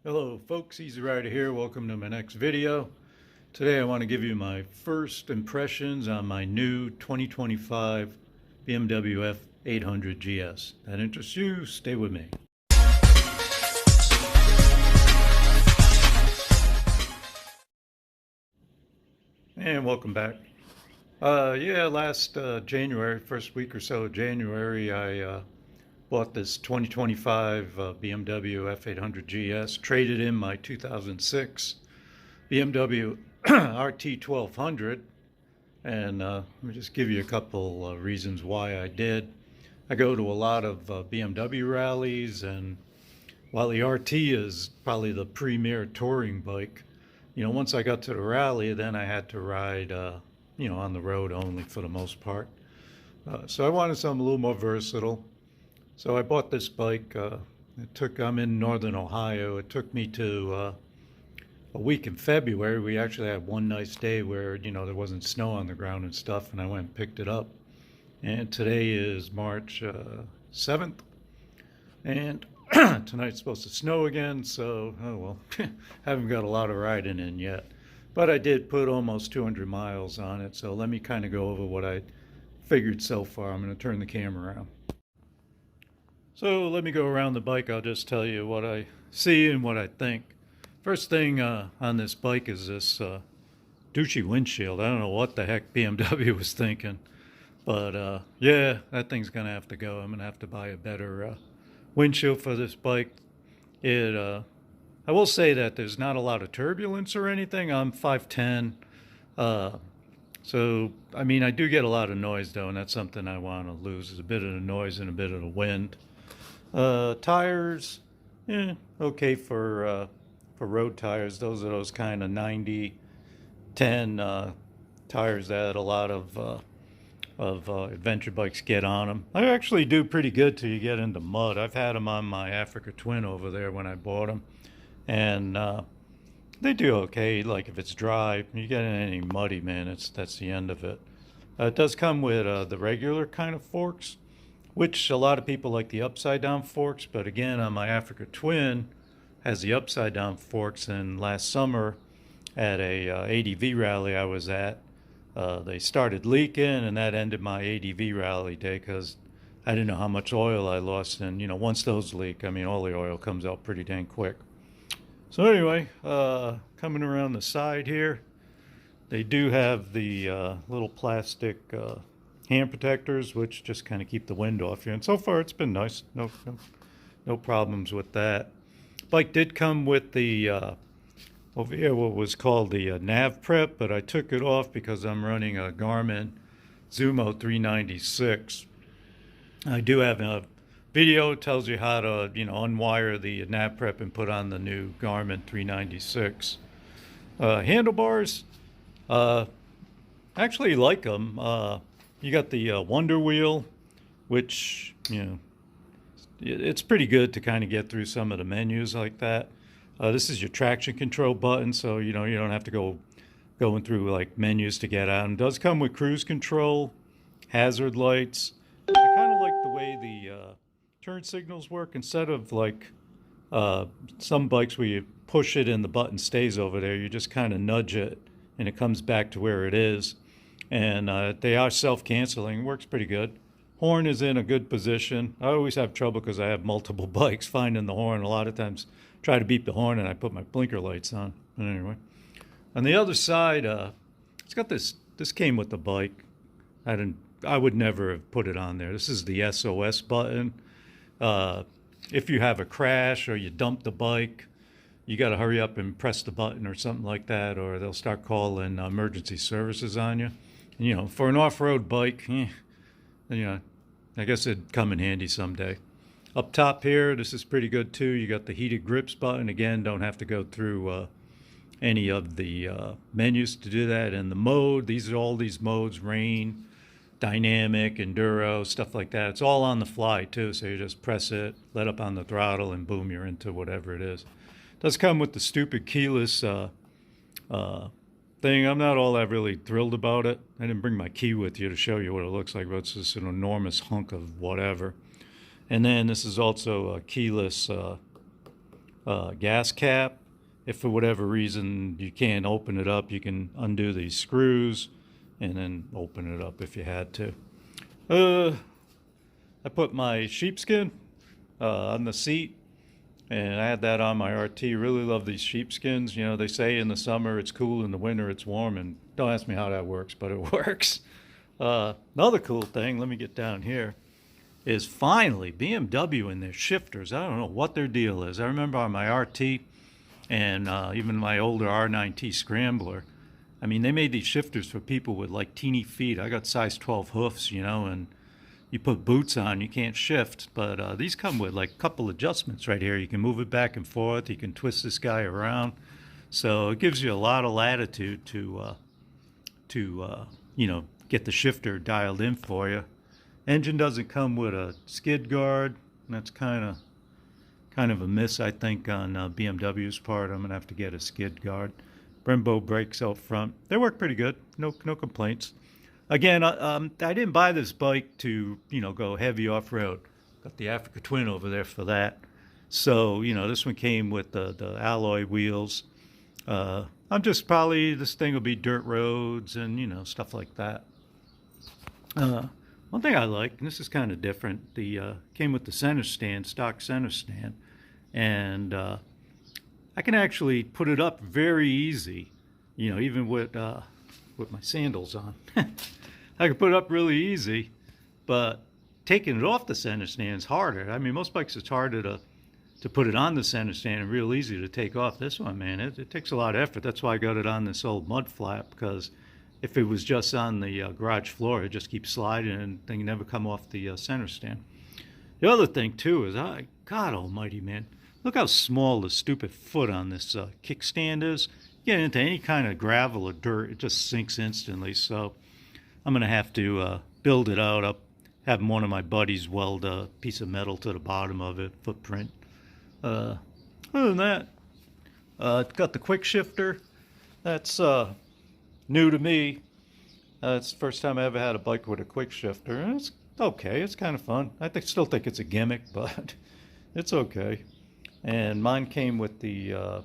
Hello folks, Easy Rider here. Welcome to my next video. Today I want to give you my first impressions on my new 2025 BMW F800GS. That interests you? Stay with me. And welcome back. Last January, first week or so of January, I bought this 2025 BMW F800GS, traded in my 2006 BMW RT1200, and let me just give you a couple reasons why I did. I go to a lot of BMW rallies, and while the RT is probably the premier touring bike, once I got to the rally, then I had to ride, on the road only for the most part. So I wanted something a little more versatile. So I bought this bike. I'm in northern Ohio. It took me to a week in February. We actually had one nice day where, there wasn't snow on the ground and stuff, and I went and picked it up. And today is March 7th. And tonight's supposed to snow again, so, oh well, haven't got a lot of riding in yet. But I did put almost 200 miles on it, so let me kind of go over what I figured so far. I'm going to turn the camera around. So let me go around the bike. I'll just tell you what I see and what I think. First thing on this bike is this douchey windshield. I don't know what the heck BMW was thinking. But yeah, that thing's going to have to go. I'm going to have to buy a better windshield for this bike. I will say that there's not a lot of turbulence or anything. I'm 5'10". So, I mean, I do get a lot of noise, though, and that's something I want to lose, is a bit of the noise and a bit of the wind. Tires, okay for road tires. Those are those kind of 90-10 tires that a lot of adventure bikes get on them. I actually do pretty good till you get into mud. I've had them on my Africa Twin over there when I bought them, and they do okay. Like if it's dry, you get in any muddy, man, that's the end of it. It does come with the regular kind of forks, which a lot of people like the upside down forks, but again, on my Africa Twin has the upside down forks. And last summer at a ADV rally I was at, they started leaking, and that ended my ADV rally day because I didn't know how much oil I lost. And once those leak, I mean, all the oil comes out pretty dang quick. So anyway, coming around the side here, they do have the little plastic hand protectors, which just kind of keep the wind off you. And so far, it's been nice. No problems with that. Bike did come with the over here what was called the nav prep, but I took it off because I'm running a Garmin Zumo 396. I do have a video that tells you how to unwire the nav prep and put on the new Garmin 396. Handlebars, actually like them. You got the Wonder Wheel, which it's pretty good to kind of get through some of the menus like that. This is your traction control button, so you don't have to going through like menus to get out. It does come with cruise control, hazard lights. I kind of like the way the turn signals work. Instead of like some bikes where you push it and the button stays over there, you just kind of nudge it and it comes back to where it is. And they are self-canceling. Works pretty good. Horn is in a good position. I always have trouble because I have multiple bikes finding the horn. A lot of times try to beep the horn and I put my blinker lights on. But anyway, on the other side, it's got this came with the bike. I would never have put it on there. This is the SOS button. If you have a crash or you dump the bike, you got to hurry up and press the button or something like that, or they'll start calling emergency services on you. And, for an off-road bike, I guess it'd come in handy someday. Up top here, this is pretty good too. You got the heated grips button. Again, don't have to go through any of the menus to do that. And the mode, these are all these modes: rain, dynamic, enduro, stuff like that. It's all on the fly too, so you just press it, let up on the throttle, and boom, you're into whatever it is. It does come with the stupid keyless thing. I'm not all that really thrilled about it. I didn't bring my key with you to show you what it looks like, but it's just an enormous hunk of whatever. And then this is also a keyless gas cap. If for whatever reason you can't open it up, you can undo these screws and then open it up if you had to. I put my sheepskin on the seat, and I had that on my RT. Really love these sheepskins. You know, they say in the summer it's cool, in the winter it's warm, and don't ask me how that works, but it works. Another cool thing, let me get down here, is finally BMW and their shifters. I don't know what their deal is. I remember on my RT and even my older R9T Scrambler, I mean, they made these shifters for people with like teeny feet. I got size 12 hoofs, you know, and you put boots on, you can't shift. But these come with like a couple adjustments right here. You can move it back and forth. You can twist this guy around. So it gives you a lot of latitude to you know, get the shifter dialed in for you. Engine doesn't come with a skid guard. That's kind of a miss, I think, on BMW's part. I'm gonna have to get a skid guard. Brembo brakes out front. They work pretty good. No complaints. Again, I didn't buy this bike to, you know, go heavy off-road. Got the Africa Twin over there for that. So, you know, this one came with the alloy wheels. I'm just probably, this thing will be dirt roads and, you know, stuff like that. One thing I like, and this is kind of different, the came with the center stand, stock center stand, and I can actually put it up very easy, you know, even with my sandals on. I can put it up really easy, but taking it off the center stand is harder. I mean, most bikes it's harder to put it on the center stand and real easy to take off. This one, man, it takes a lot of effort. That's why I got it on this old mud flap, because if it was just on the garage floor, it just keeps sliding and thing never come off the center stand. The other thing too is, God almighty, man, look how small the stupid foot on this kickstand is. You get into any kind of gravel or dirt, it just sinks instantly. So I'm gonna have to build it out. I'll have one of my buddies weld a piece of metal to the bottom of it, footprint. Other than that, it's got the quick shifter. That's new to me. It's the first time I ever had a bike with a quick shifter. And it's okay. It's kind of fun. Still think it's a gimmick, but it's okay. And mine came with the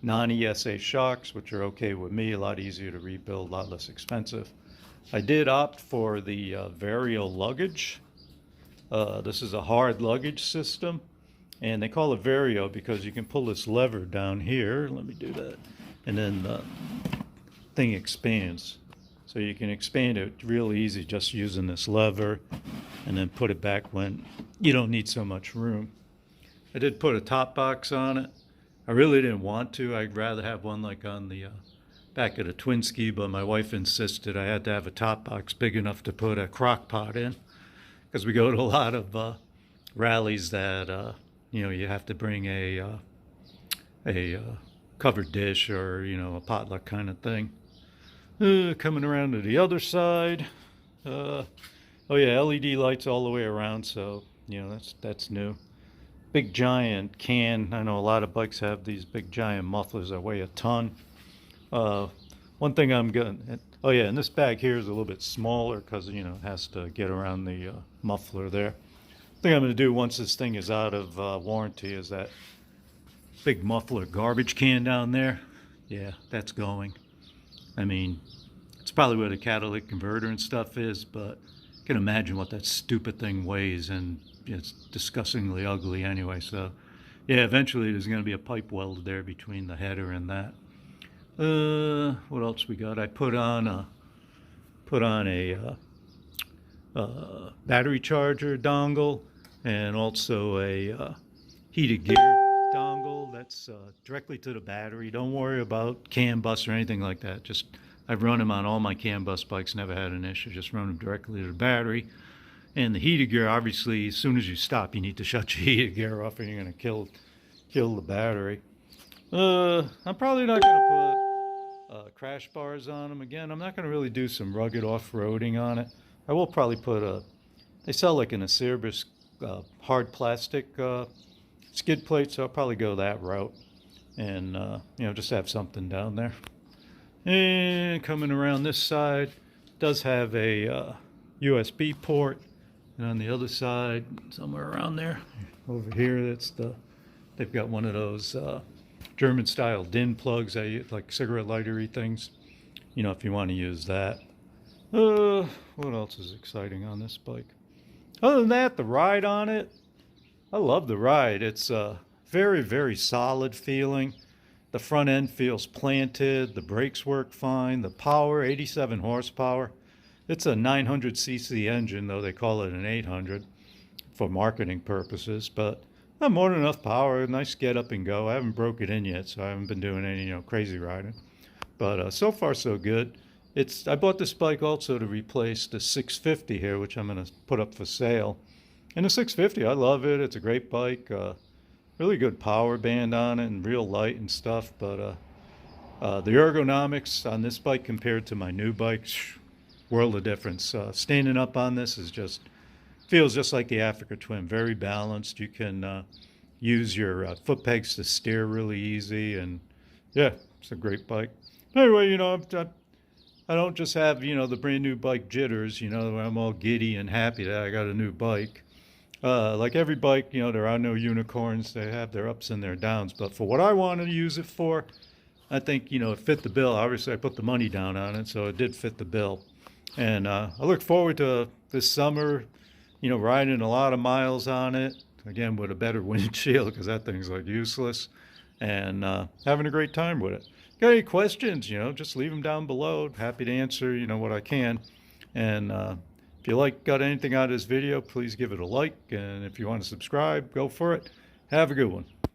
non-ESA shocks, which are okay with me. A lot easier to rebuild, a lot less expensive. I did opt for the Vario Luggage. This is a hard luggage system, and they call it Vario because you can pull this lever down here. Let me do that, and then the thing expands. So you can expand it real easy just using this lever, and then put it back when you don't need so much room. I did put a top box on it. I really didn't want to. I'd rather have one like on the back of the twin ski, but my wife insisted I had to have a top box big enough to put a crock pot in, because we go to a lot of rallies that you know, you have to bring a covered dish or, you know, a potluck kind of thing. Coming around to the other side, oh yeah, LED lights all the way around, so you know, that's new. Big giant can. I know a lot of bikes have these big giant mufflers that weigh a ton. One thing I'm gonna, oh yeah, and this bag here is a little bit smaller because, you know, it has to get around the muffler there. Thing I'm gonna do once this thing is out of warranty is that big muffler garbage can down there. Yeah, that's going. I mean, it's probably where the catalytic converter and stuff is, but you can imagine what that stupid thing weighs, and it's disgustingly ugly anyway. So yeah, eventually there's going to be a pipe weld there between the header and that. What else we got? I put on a battery charger dongle, and also a heated gear dongle that's directly to the battery. Don't worry about CAN bus or anything like that. Just, I've run them on all my CAN bus bikes, never had an issue. Just run them directly to the battery. And the heated gear, obviously, as soon as you stop, you need to shut your heated gear off, or you're going to kill the battery. I'm probably not going to put crash bars on them. Again, I'm not going to really do some rugged off-roading on it. I will probably put they sell like an Acerbis hard plastic skid plate, so I'll probably go that route, and you know, just have something down there. And coming around this side, does have a USB port, and on the other side, somewhere around there, over here, that's the They've got one of those German style DIN plugs, like cigarette lightery things, you know, if you want to use that. What else is exciting on this bike? Other than that, the ride on it, I love the ride. It's very, very solid feeling. The front end feels planted. The brakes work fine. The power, 87 horsepower. It's a 900cc engine, though they call it an 800 for marketing purposes. But more than enough power. Nice get up and go. I haven't broke it in yet, so I haven't been doing any, crazy riding. But so far, so good. I bought this bike also to replace the 650 here, which I'm going to put up for sale. And the 650, I love it. It's a great bike. Really good power band on it and real light and stuff. But the ergonomics on this bike compared to my new bike, world of difference. Standing up on this feels just like the Africa Twin. Very balanced. You can use your foot pegs to steer really easy. And yeah, it's a great bike. Anyway, I don't just have, the brand new bike jitters, where I'm all giddy and happy that I got a new bike. Like every bike, there are no unicorns. They have their ups and their downs. But for what I want to use it for, I think, it fit the bill. Obviously, I put the money down on it, so it did fit the bill. And I look forward to this summer, riding a lot of miles on it. Again, with a better windshield, because that thing's like useless. And having a great time with it. Got any questions, just leave them down below. Happy to answer, what I can. And if you got anything out of this video, please give it a like. And if you want to subscribe, go for it. Have a good one.